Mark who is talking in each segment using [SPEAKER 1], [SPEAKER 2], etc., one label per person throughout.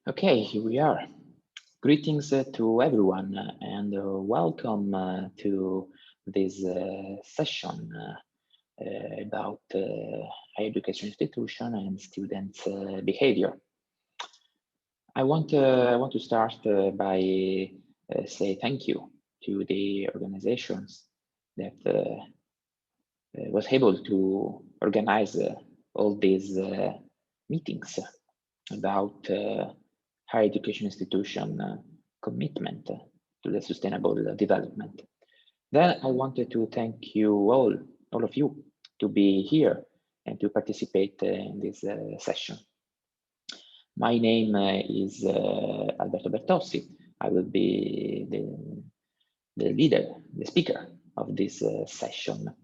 [SPEAKER 1] Okay, here we are. Greetings to everyone and welcome to this session about higher education institution and students' behavior. I want to start by say thank you to the organizations that was able to organize all these meetings about higher education institution commitment to the sustainable development. Then I wanted to thank you all of you, to be here and to participate in this session. My name is Alberto Bertossi. I will be the leader, the speaker of this session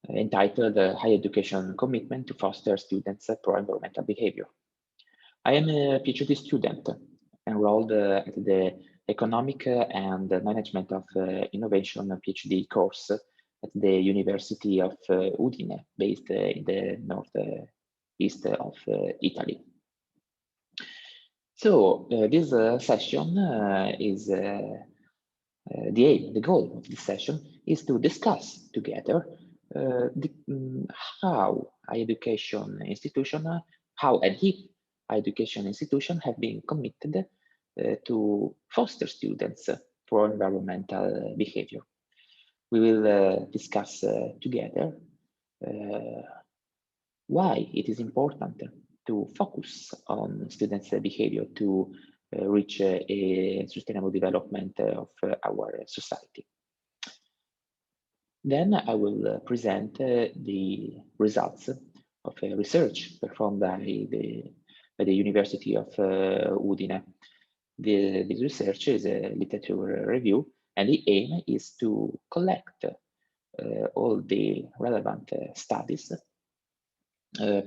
[SPEAKER 1] entitled Higher Education Commitment to Foster Students' Pro-Environmental Behavior. I am a PhD student enrolled at the Economic and Management of Innovation PhD course at the University of Udine, based in the northeast of Italy. So this session is the goal of this session is to discuss together how higher education institution, how and if education institutions have been committed to foster students for environmental behavior. We will discuss together why it is important to focus on students' behavior to reach a sustainable development of our society. Then I will present the results of a research performed by the University of Udine. This research is a literature review, and the aim is to collect all the relevant studies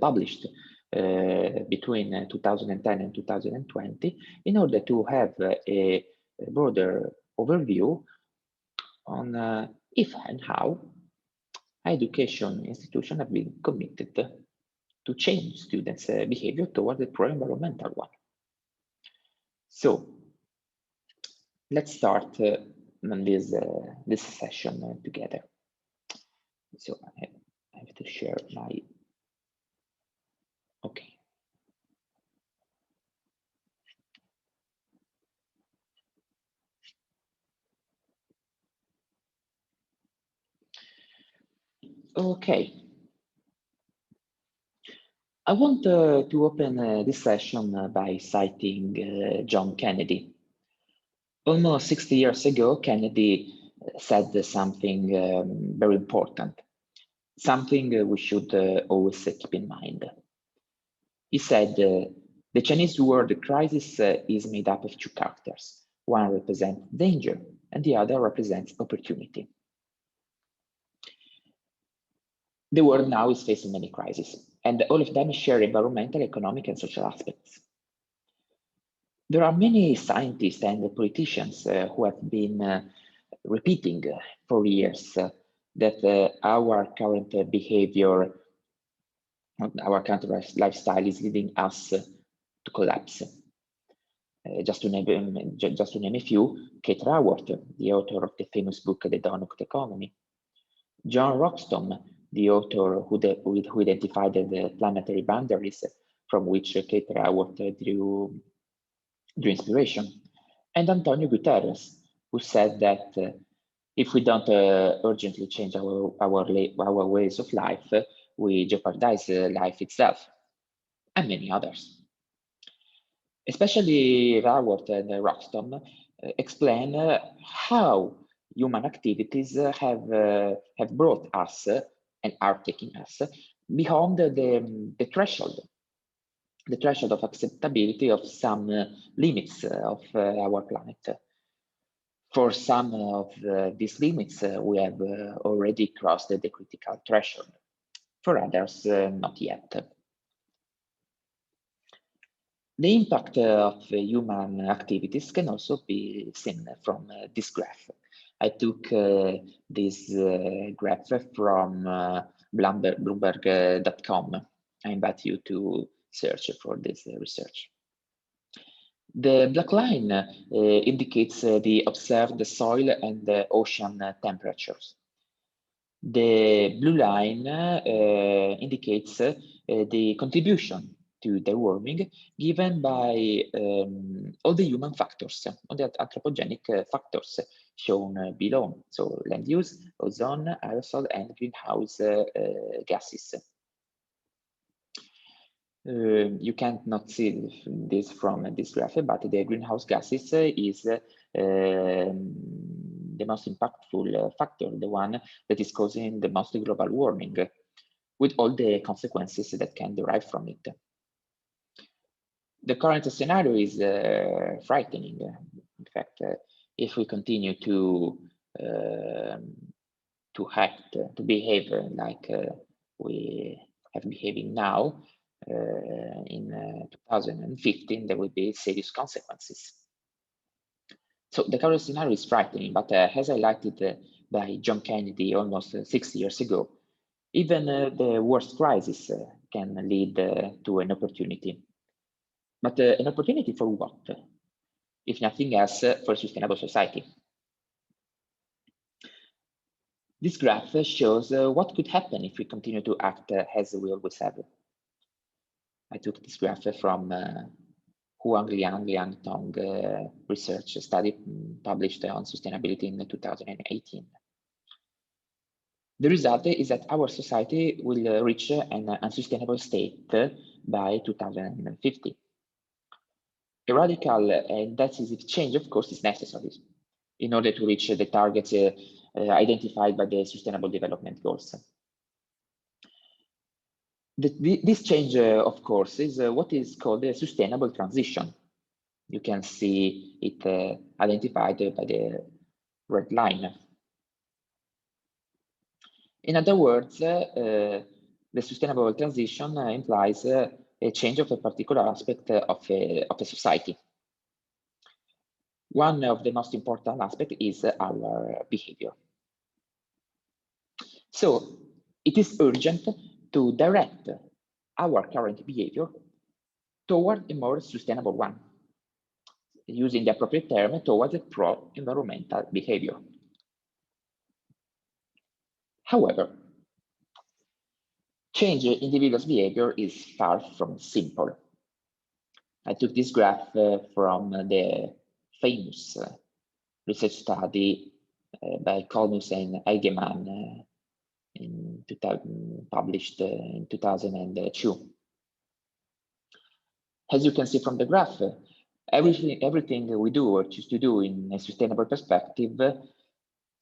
[SPEAKER 1] published between 2010 and 2020 in order to have a broader overview on if and how education institutions have been committed to change students' behavior toward the pro-environmental one. So let's start on this session together. So I have to share my, okay. Okay. I want to open this session by citing John Kennedy. Almost 60 years ago, Kennedy said something very important, something we should always keep in mind. He said, the Chinese word crisis is made up of two characters. One represents danger and the other represents opportunity. The world now is facing many crises, and all of them share environmental, economic, and social aspects. There are many scientists and politicians who have been repeating for years that our current behavior, our current lifestyle is leading us to collapse. Just to name a few: Kate Raworth, the author of the famous book The Dawn of the Economy; John Rockstone, the author who identified the planetary boundaries from which Kate Raworth drew inspiration; and Antonio Guterres, who said that if we don't urgently change our ways of life, we jeopardize life itself, and many others. Especially Raworth and Rockstone explain how human activities have brought us and are taking us beyond the threshold of acceptability of some limits of our planet. For some of these limits, we have already crossed the critical threshold. For others, not yet. The impact of human activities can also be seen from this graph. I took this graph from Bloomberg.com. I invite you to search for this research. The black line indicates the observed soil and the ocean temperatures. The blue line indicates the contribution to the warming given by all the human factors, all the anthropogenic factors shown below. So land use, ozone, aerosol, and greenhouse gases. You can't not see this from this graph, but the greenhouse gases is the most impactful factor, the one that is causing the most global warming, with all the consequences that can derive from it. The current scenario is frightening. In fact, if we continue to act, to behave like we have behaving now, in 2015, there will be serious consequences. So the current scenario is frightening, but as highlighted by John Kennedy almost 60 years ago, even the worst crisis can lead to an opportunity. But an opportunity for what? If nothing else, for a sustainable society. This graph shows what could happen if we continue to act as we always have. I took this graph from Huang Liang Tong research study published on sustainability in 2018. The result is that our society will reach an unsustainable state by 2050. A radical and decisive change, of course, is necessary in order to reach the targets identified by the Sustainable Development Goals. This change, of course, is what is called a sustainable transition. You can see it identified by the red line. In other words, the sustainable transition implies a change of a particular aspect of a society. One of the most important aspects is our behavior. So it is urgent to direct our current behavior toward a more sustainable one, using the appropriate term, towards a pro-environmental behavior. However, change in individuals' behavior is far from simple. I took this graph from the famous research study by Kolmus and Eigenmann published in 2002. As you can see from the graph, everything we do or choose to do in a sustainable perspective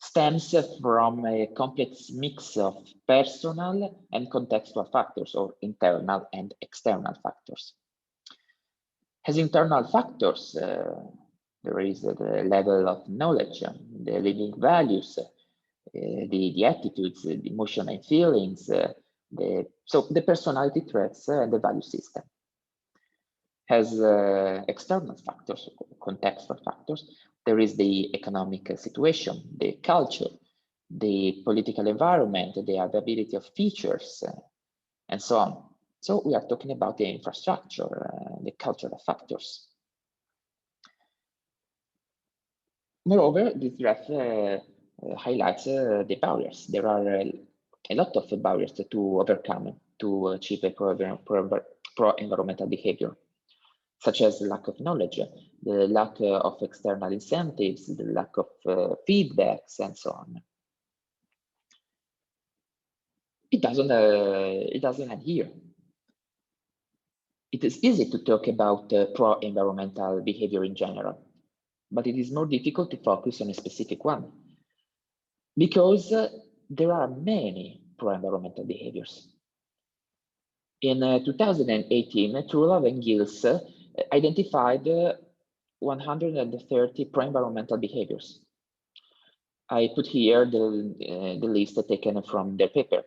[SPEAKER 1] stems from a complex mix of personal and contextual factors, or internal and external factors. As internal factors, there is the level of knowledge, the living values, the attitudes, the emotional and feelings, so the personality traits and the value system. As external factors, contextual factors, there is the economic situation, the culture, the political environment, the availability of features, and so on. So we are talking about the infrastructure, the cultural factors. Moreover, this graph highlights the barriers. There are a lot of barriers to overcome to achieve a pro-environmental behavior, such as the lack of knowledge, the lack of external incentives, the lack of feedbacks, and so on. It doesn't end here. It is easy to talk about pro-environmental behavior in general, but it is more difficult to focus on a specific one, because there are many pro-environmental behaviors. In 2018, Truelove and Giles identified 130 pro-environmental behaviors. I put here the list taken from their paper,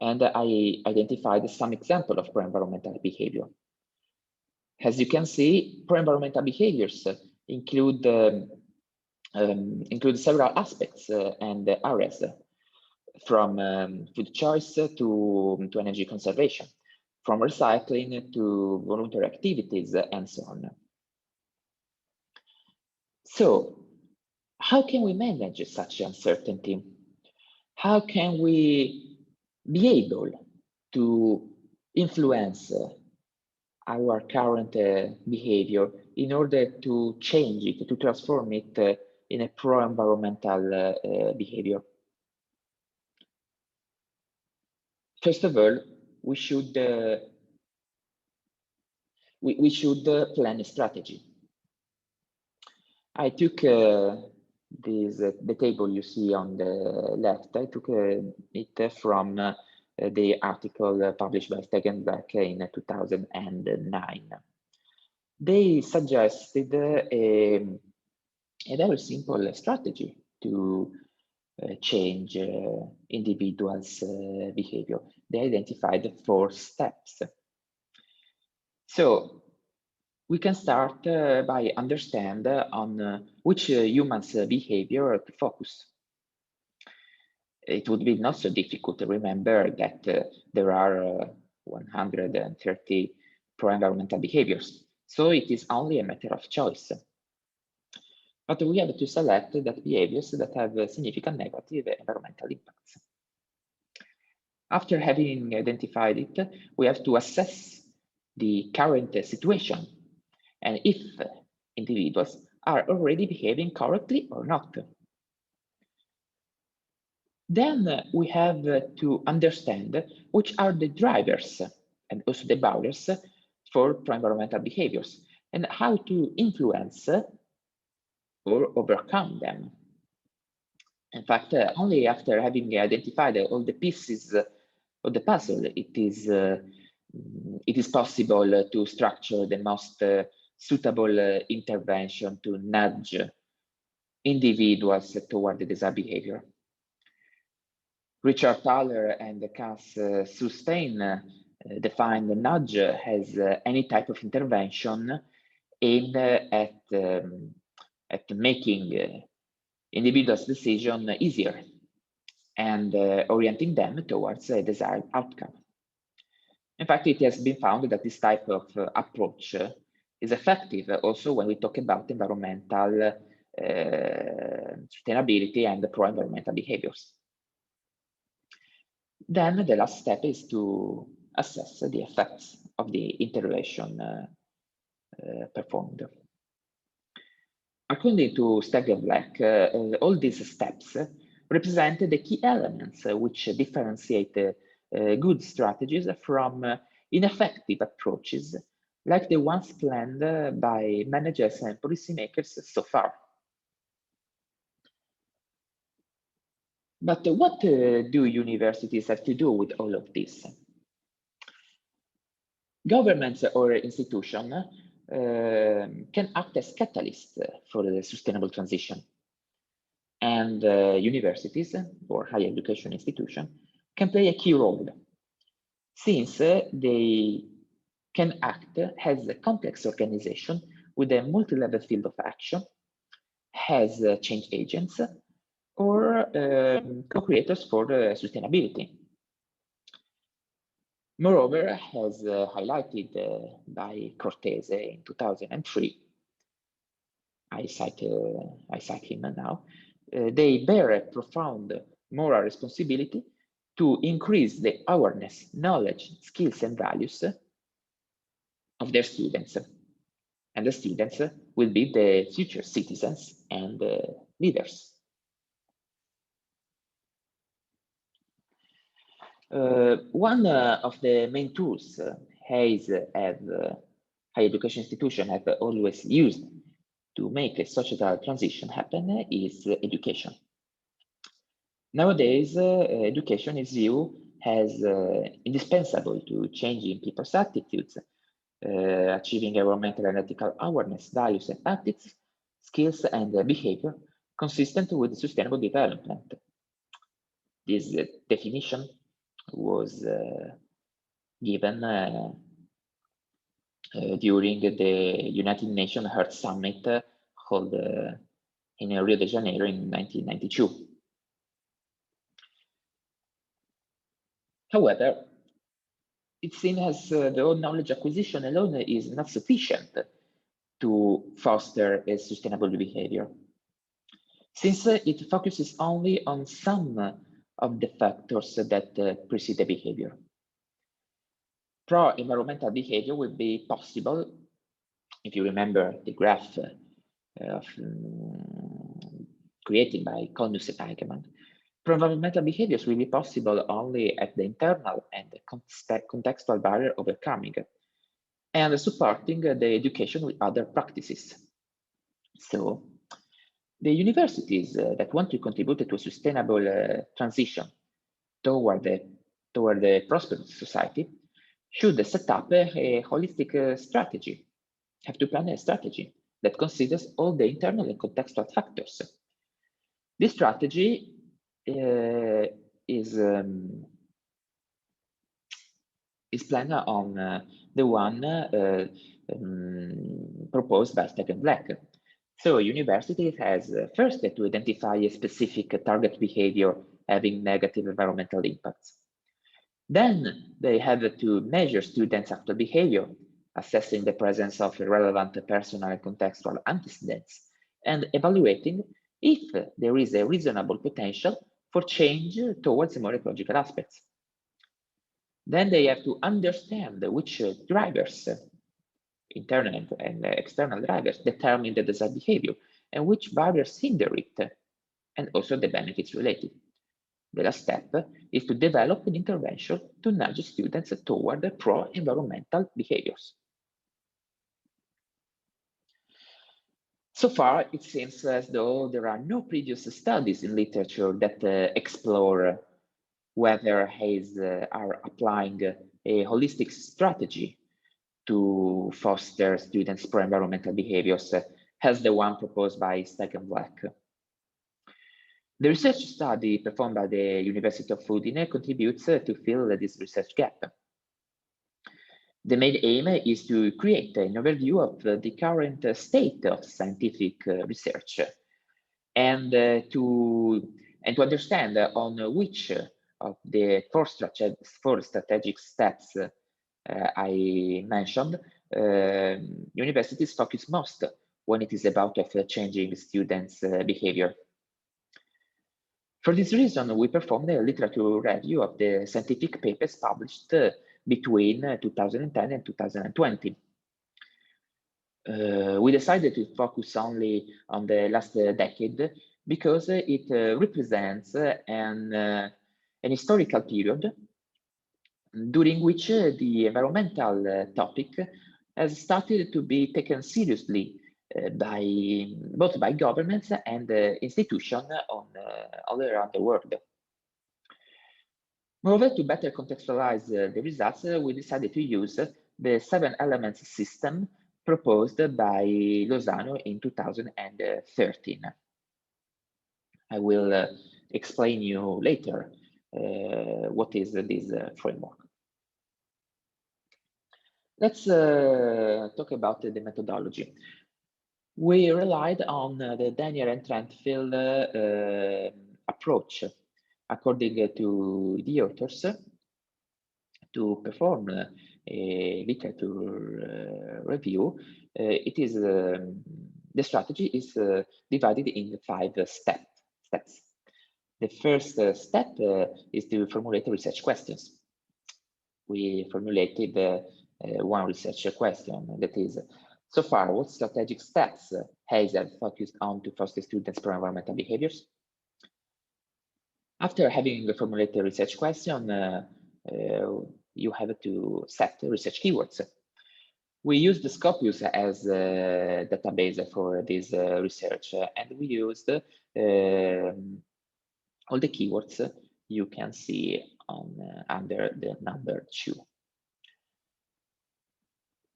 [SPEAKER 1] and I identified some example of pro-environmental behavior. As you can see, pro-environmental behaviors include several aspects and areas, from food choice to energy conservation, from recycling to voluntary activities, and so on. So how can we manage such uncertainty? How can we be able to influence our current behavior in order to change it, to transform it in a pro-environmental behavior? First of all, we should plan a strategy. I took the table you see on the left. I took it from the article published by Stegen Black in 2009. They suggested a very simple strategy to change individuals' behavior. They identified 4 steps. So we can start by understand on which humans' behavior to focus. It would be not so difficult to remember that there are 130 pro-environmental behaviors. So it is only a matter of choice. But we have to select that behaviors that have significant negative environmental impacts. After having identified it, we have to assess the current situation and if individuals are already behaving correctly or not. Then we have to understand which are the drivers and also the barriers for pro-environmental behaviors and how to influence or overcome them. In fact, only after having identified all the pieces of the puzzle, it is possible to structure the most suitable intervention to nudge individuals toward the desired behavior. Richard Thaler and Cass Sustein define the nudge as any type of intervention aimed at making individuals' decision easier and orienting them towards a desired outcome. In fact, it has been found that this type of approach is effective also when we talk about environmental sustainability and pro-environmental behaviors. Then the last step is to assess the effects of the intervention performed. According to Stegen Black, all these steps represent the key elements which differentiate good strategies from ineffective approaches like the ones planned by managers and policymakers so far. But what do universities have to do with all of this? Governments or institutions can act as catalysts for the sustainable transition. And universities or higher education institutions can play a key role since they can act as a complex organization with a multi-level field of action, as change agents, or co-creators for sustainability. Moreover, as highlighted by Cortese in 2003, I cite him now, they bear a profound moral responsibility to increase the awareness, knowledge, skills, and values of their students. And the students will be the future citizens and leaders. One of the main tools higher education institutions have always used to make a social transition happen is education. Nowadays, education is viewed as indispensable to changing people's attitudes, achieving environmental and ethical awareness, values and tactics, skills and behavior consistent with sustainable development. This definition was given during the United Nations Earth Summit held in Rio de Janeiro in 1992. However, it seems as though knowledge acquisition alone is not sufficient to foster a sustainable behavior, since it focuses only on some of the factors that precede the behavior. Pro-environmental behavior will be possible, if you remember the graph created by Conus and Eigenmann. Pro-environmental behaviors will be possible only at the internal and contextual barrier overcoming, and supporting the education with other practices. So, the universities that want to contribute to a sustainable transition toward a prosperous society should set up a holistic strategy, have to plan a strategy that considers all the internal and contextual factors. This strategy is planned on the one proposed by Stephen Black. So university has first to identify a specific target behavior having negative environmental impacts. Then they have to measure students' actual behavior, assessing the presence of relevant personal and contextual antecedents, and evaluating if there is a reasonable potential for change towards more ecological aspects. Then they have to understand which drivers, internal and external drivers, determine the desired behavior, and which barriers hinder it, and also the benefits related. The last step is to develop an intervention to nudge students toward pro-environmental behaviors. So far, it seems as though there are no previous studies in literature that explore whether HAES are applying a holistic strategy to foster students' pro-environmental behaviors, as the one proposed by Stephen Black. The research study performed by the University of Udine contributes to fill this research gap. The main aim is to create an overview of the current state of scientific research and to understand on which of the four strategic steps I mentioned, universities focus most when it is about changing students' behavior. For this reason, we performed a literature review of the scientific papers published between 2010 and 2020. We decided to focus only on the last decade because it represents an historical period during which the environmental topic has started to be taken seriously both by governments and institutions all around the world. Moreover, to better contextualize the results, we decided to use the 7 elements system proposed by Lozano in 2013. I will explain you later what is this framework. Let's talk about the methodology. We relied on the Daniel and Trentfield approach, according to the authors, to perform a literature review. It is the strategy is divided in 5 steps. The first step is to formulate research questions. We formulated one research question, that is, so far, what strategic steps HAES have focused on to foster students' pro-environmental behaviors? After having formulated a research question, you have to set research keywords. We used the Scopus as a database for this research, and we used all the keywords you can see under the number 2.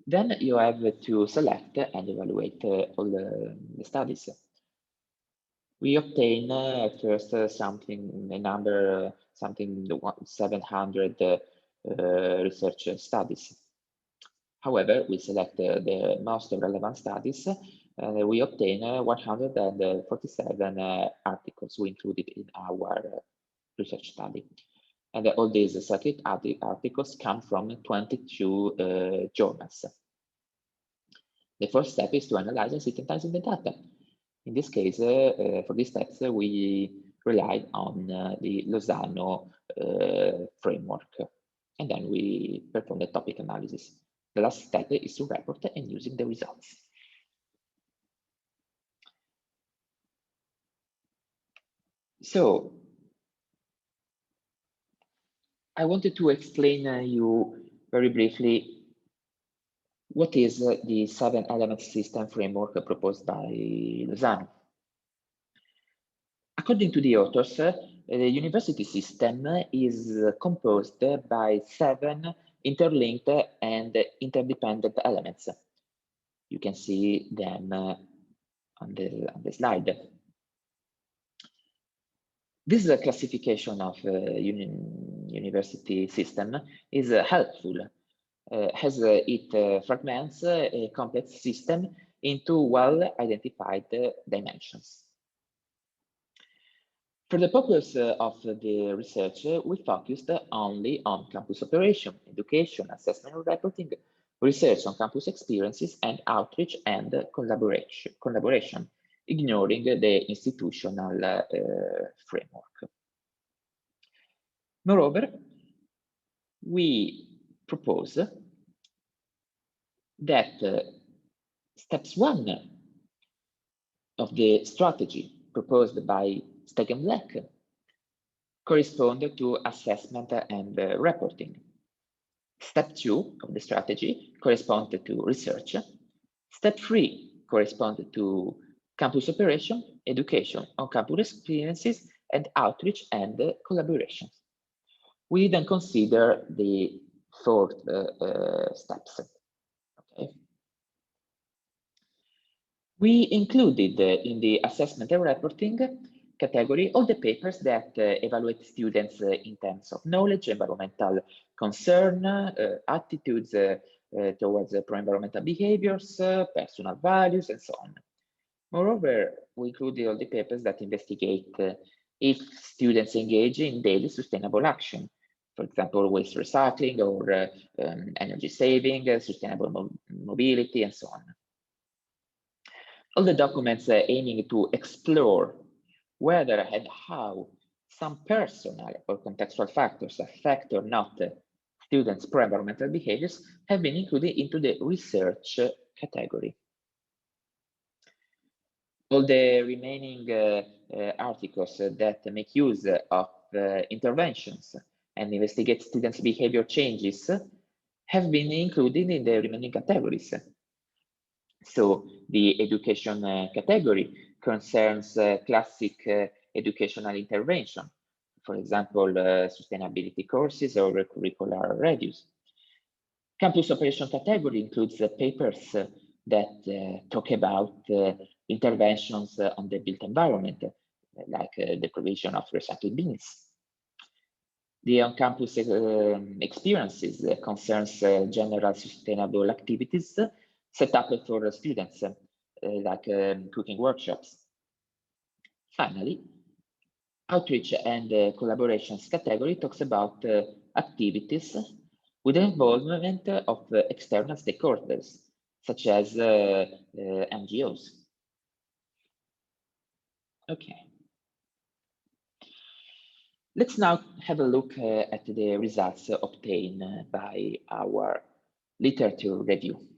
[SPEAKER 1] Then you have to select and evaluate all the studies. We obtain at first something 700 research studies. However, we select the most relevant studies. We obtain 147 articles we included in our research study. And all these selected articles come from 22 journals. The first step is to analyze and synthesize the data. In this case, for these steps, we relied on the Lozano framework, and then we perform the topic analysis. The last step is to report and using the results. So I wanted to explain you very briefly what is the 7-element system framework proposed by Lozano. According to the authors, the university system is composed by 7 interlinked and interdependent elements. You can see them on the slide. This classification of university system is helpful, as it fragments a complex system into well-identified dimensions. For the purpose of the research, we focused only on campus operation, education, assessment and reporting, research on campus experiences, and outreach and collaboration, ignoring the institutional framework. Moreover, we propose that steps 1 of the strategy proposed by Stegen-Black correspond to assessment and reporting. Step 2 of the strategy corresponds to research. Step 3 corresponds to campus operation, education on campus experiences, and outreach and collaboration. We then consider the 4th steps. Okay. We included in the assessment and reporting category all the papers that evaluate students in terms of knowledge, environmental concern, attitudes towards pro-environmental behaviors, personal values, and so on. Moreover, we included all the papers that investigate if students engage in daily sustainable action, for example, waste recycling or energy saving, sustainable mobility, and so on. All the documents aiming to explore whether and how some personal or contextual factors affect or not students' pro-environmental behaviors have been included into the research category. All the remaining articles that make use of interventions and investigate students' behavior changes have been included in the remaining categories. So the education category concerns classic educational intervention, for example, sustainability courses or curricular reviews. Campus operation category includes papers that talk about interventions on the built environment, like the provision of recycling bins. The on-campus experiences concerns general sustainable activities set up for students, like cooking workshops. Finally, outreach and collaborations category talks about activities with the involvement of external stakeholders, such as NGOs. Okay. Let's now have a look at the results obtained by our literature review.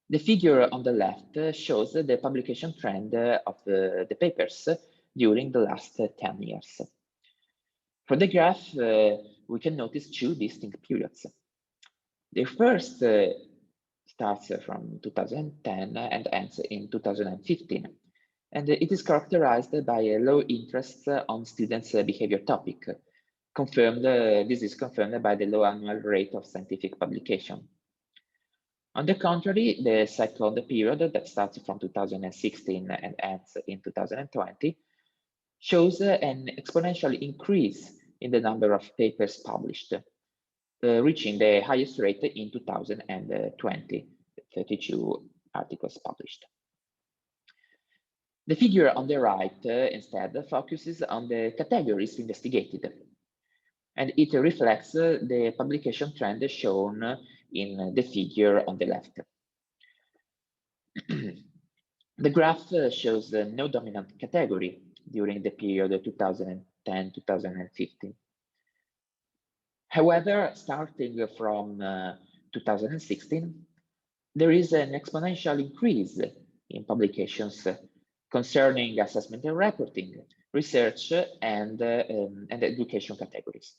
[SPEAKER 1] The figure on the left shows the publication trend of the papers during the last 10 years. For the graph, we can notice 2 distinct periods. The first starts from 2010 and ends in 2015, and it is characterized by a low interest on students' behavior topic. This is confirmed by the low annual rate of scientific publication. On the contrary, the second period that starts from 2016 and ends in 2020 shows an exponential increase in the number of papers published, reaching the highest rate in 2020, 32 articles published. The figure on the right instead focuses on the categories investigated, and it reflects the publication trend shown in the figure on the left. The graph shows no dominant category during the period 2010-2015. However, starting from 2016, there is an exponential increase in publications concerning assessment and reporting, research, and education categories.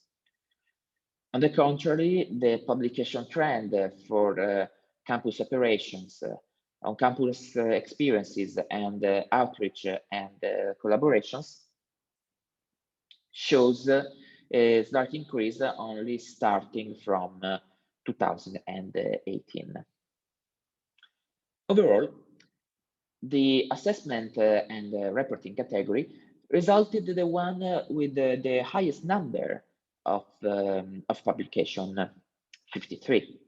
[SPEAKER 1] On the contrary, the publication trend for campus operations, on-campus experiences, and outreach and collaborations shows a slight increase only starting from 2018. Overall, the assessment and reporting category resulted the one with the highest number of publication, 53,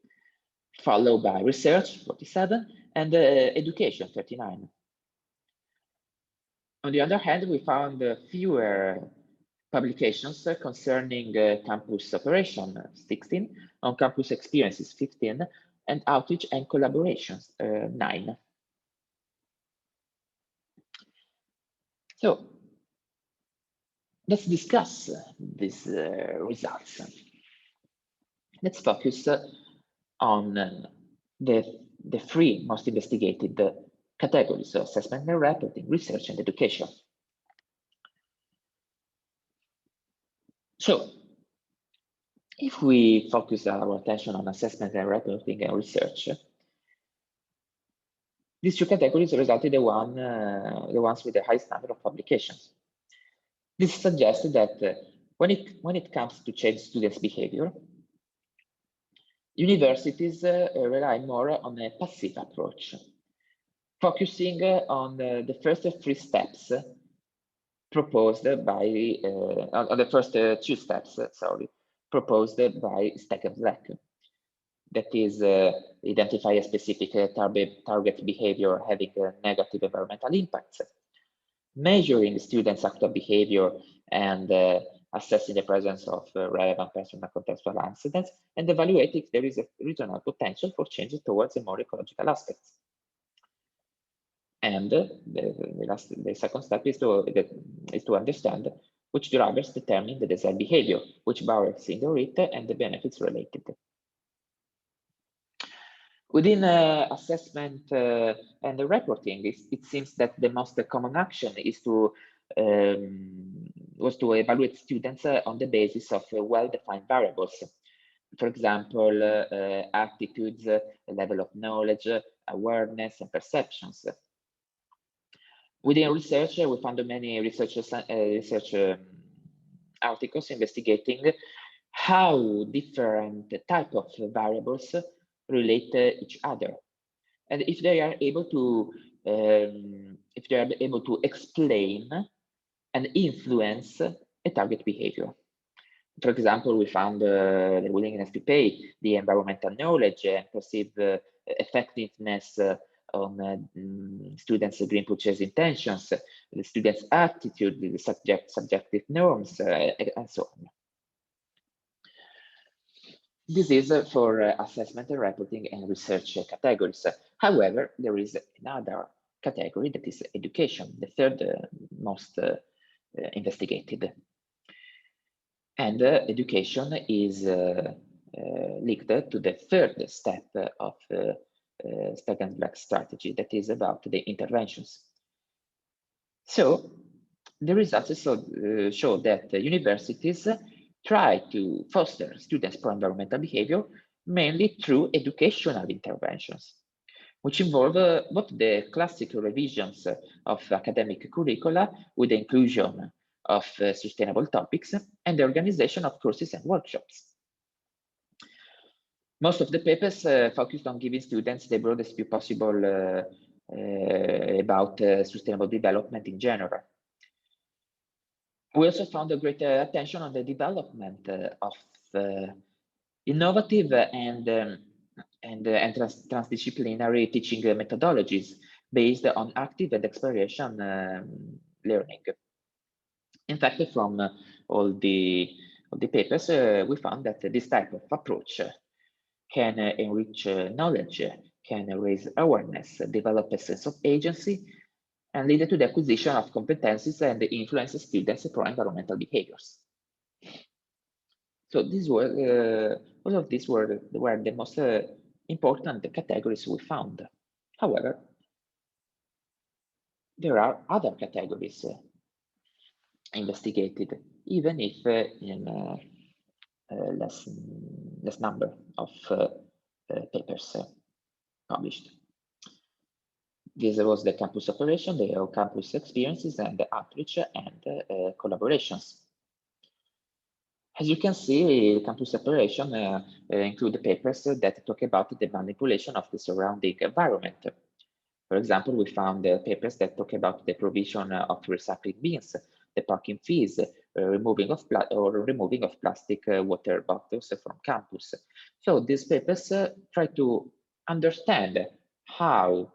[SPEAKER 1] followed by research, 47, and education, 39. On the other hand, we found fewer publications concerning campus operation, 16, on-campus experiences, 15, and outreach and collaborations, 9. So let's discuss these results. Let's focus on the 3 most investigated categories: so assessment and reporting, research, and education. So if we focus our attention on assessment and reporting and research, these 2 categories resulted the ones with the highest number of publications. This suggests that when it comes to change students' behavior, universities rely more on a passive approach, focusing on the first 3 steps proposed by on the first 2 steps, proposed by Stack and Black. That is, identify a specific target behavior having negative environmental impacts, measuring students' actual behavior and assessing the presence of relevant personal contextual incidents, and evaluate if there is a regional potential for changes towards a more ecological aspects. And the second step is to understand which drivers determine the desired behavior, which barriers hinder it, and the benefits related. Within assessment and the reporting, it seems that the most common action is was to evaluate students on the basis of well-defined variables. For example, attitudes, level of knowledge, awareness, and perceptions. Within research, we found many research articles investigating how different type of variables relate each other, and if they are able to explain and influence a target behavior. For example, we found the willingness to pay, the environmental knowledge, and perceived effectiveness on students' green purchase intentions, the students' attitude, the subjective norms, and so on. This is for assessment and reporting and research categories. However, there is another category that is education, the third most investigated. And education is linked to the third step of Stack and Black strategy, that is about the interventions. So the results show that universities try to foster students' pro-environmental behavior mainly through educational interventions, which involve both the classical revisions of academic curricula with the inclusion of sustainable topics and the organization of courses and workshops. Most of the papers focused on giving students the broadest view possible about sustainable development in general. We also found a great attention on the development of innovative and transdisciplinary teaching methodologies based on active and exploration learning. In fact, from all the papers, we found that this type of approach can enrich knowledge can raise awareness, develop a sense of agency, and lead to the acquisition of competencies and influence students for environmental behaviors. So these were all of these were the most important categories we found. However, there are other categories investigated, even if in less number of papers published. This was the campus operation, the campus experiences, and the outreach and collaborations. As you can see, campus operation include papers that talk about the manipulation of the surrounding environment. For example, we found papers that talk about the provision of recycling bins, the parking fees, removing of plastic water bottles from campus. So these papers try to understand how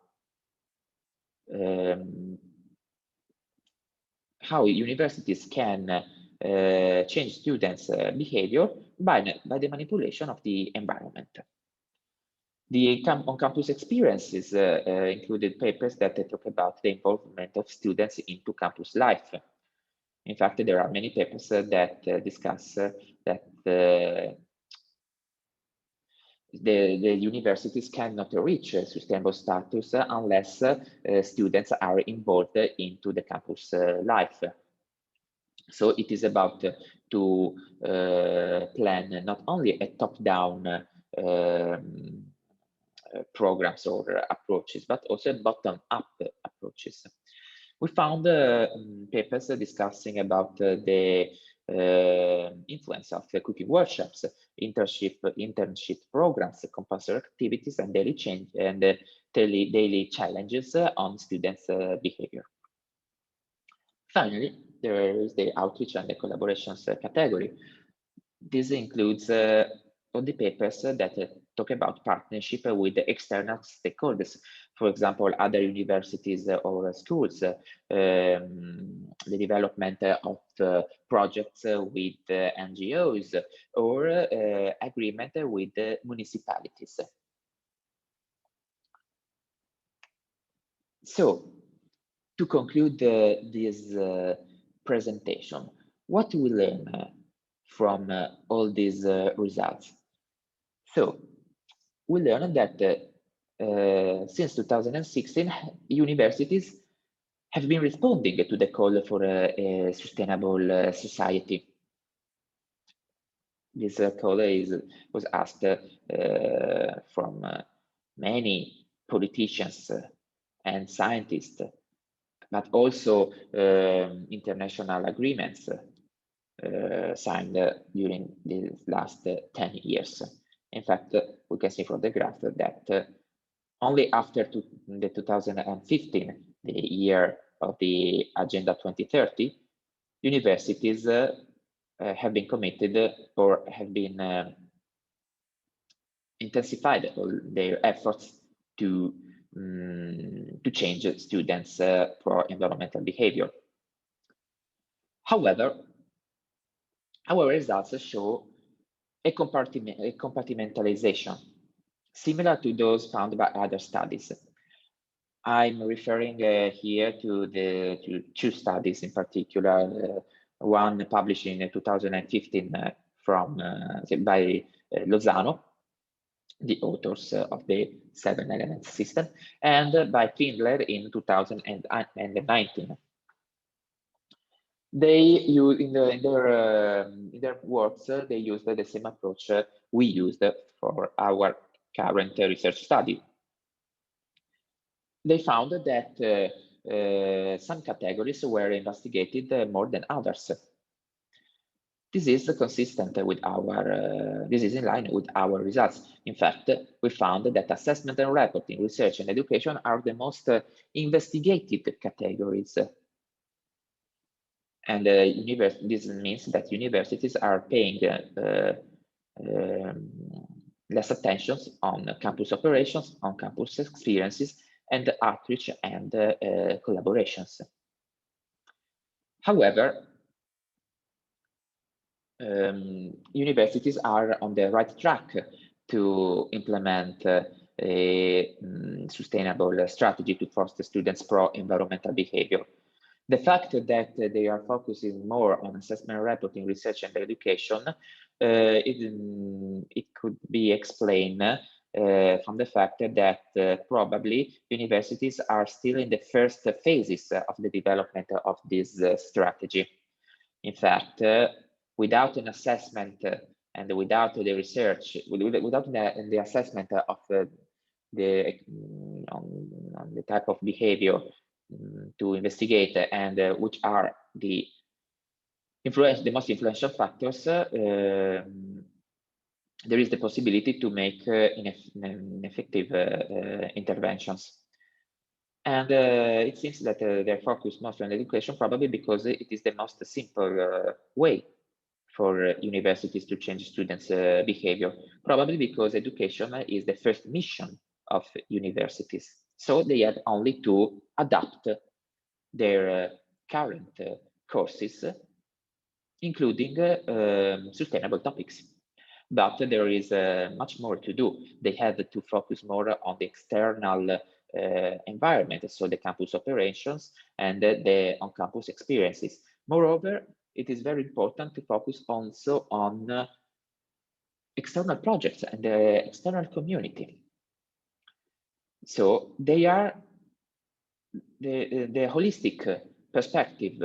[SPEAKER 1] universities can change students' behavior by the manipulation of the environment. The on-campus experiences included papers that talk about the involvement of students into campus life. In fact, there are many papers that discuss that the universities cannot reach sustainable status unless students are involved into the campus life. So it is about to plan not only a top-down programs or approaches, but also bottom-up approaches. We found papers discussing about the influence of cooking workshops, internship programs, compulsory activities, and daily challenges on students' behavior. Finally, there is the outreach and the collaborations category. This includes all the papers that talk about partnership with external stakeholders, for example, other universities or schools, the development of projects with NGOs, or agreement with municipalities. So, to conclude this presentation, what we learn from all these results? So, we learned that since 2016, universities have been responding to the call for a sustainable society. This call was asked from many politicians and scientists, but also international agreements signed during the last 10 years. In fact, we can see from the graph that only after the 2015, the year of the Agenda 2030, universities have been committed or have been intensified their efforts to change students' pro-environmental behavior. However, our results show a compartmentalization similar to those found by other studies. I'm referring here to two studies in particular, one published in 2015 by Lozano, the authors of the 7-element system, and by Findler in 2019. They use in their works. They used the same approach we used for our current research study. They found that some categories were investigated more than others. This is consistent with our. This is in line with our results. In fact, we found that assessment and reporting, research and education are the most investigated categories. And this means that universities are paying less attention on campus operations, on campus experiences, and outreach and collaborations. However, universities are on the right track to implement a sustainable strategy to foster students' pro-environmental behavior. The fact that they are focusing more on assessment reporting, research, and education, it could be explained from the fact that probably universities are still in the first phases of the development of this strategy. In fact, without an assessment and without the research, without the assessment of on the type of behavior to investigate and which are the most influential factors, there is the possibility to make ineffective interventions. And it seems that they're focused mostly on education, probably because it is the most simple way for universities to change students' behavior, probably because education is the first mission of universities. So they have only to adapt their current courses, including sustainable topics. But there is much more to do. They have to focus more on the external environment, so the campus operations and the on-campus experiences. Moreover, it is very important to focus also on external projects and the external community. So they are the holistic perspective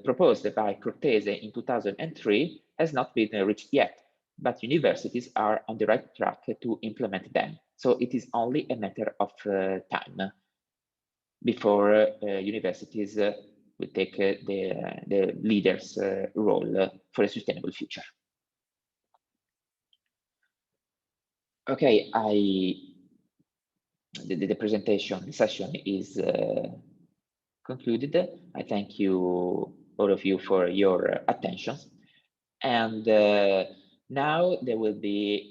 [SPEAKER 1] proposed by Cortese in 2003 has not been reached yet, but universities are on the right track to implement them. So it is only a matter of time before universities will take the leader's role for a sustainable future. Okay, the presentation session is concluded. I thank you, all of you, for your attention. And now there will be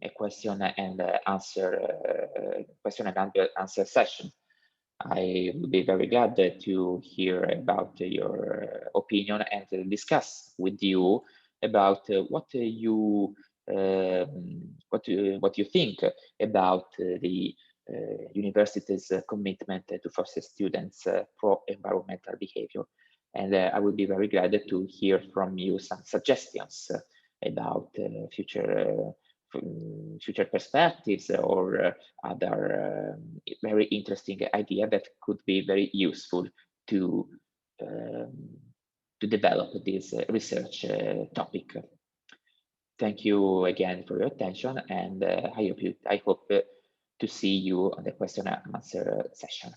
[SPEAKER 1] a question and answer session. I will be very glad to hear about your opinion and to discuss with you about what you think about the university's commitment to foster students' pro-environmental behavior. And I would be very glad to hear from you some suggestions about future perspectives or other very interesting idea that could be very useful to develop this research topic. Thank you again for your attention, and I hope to see you on the question and answer session.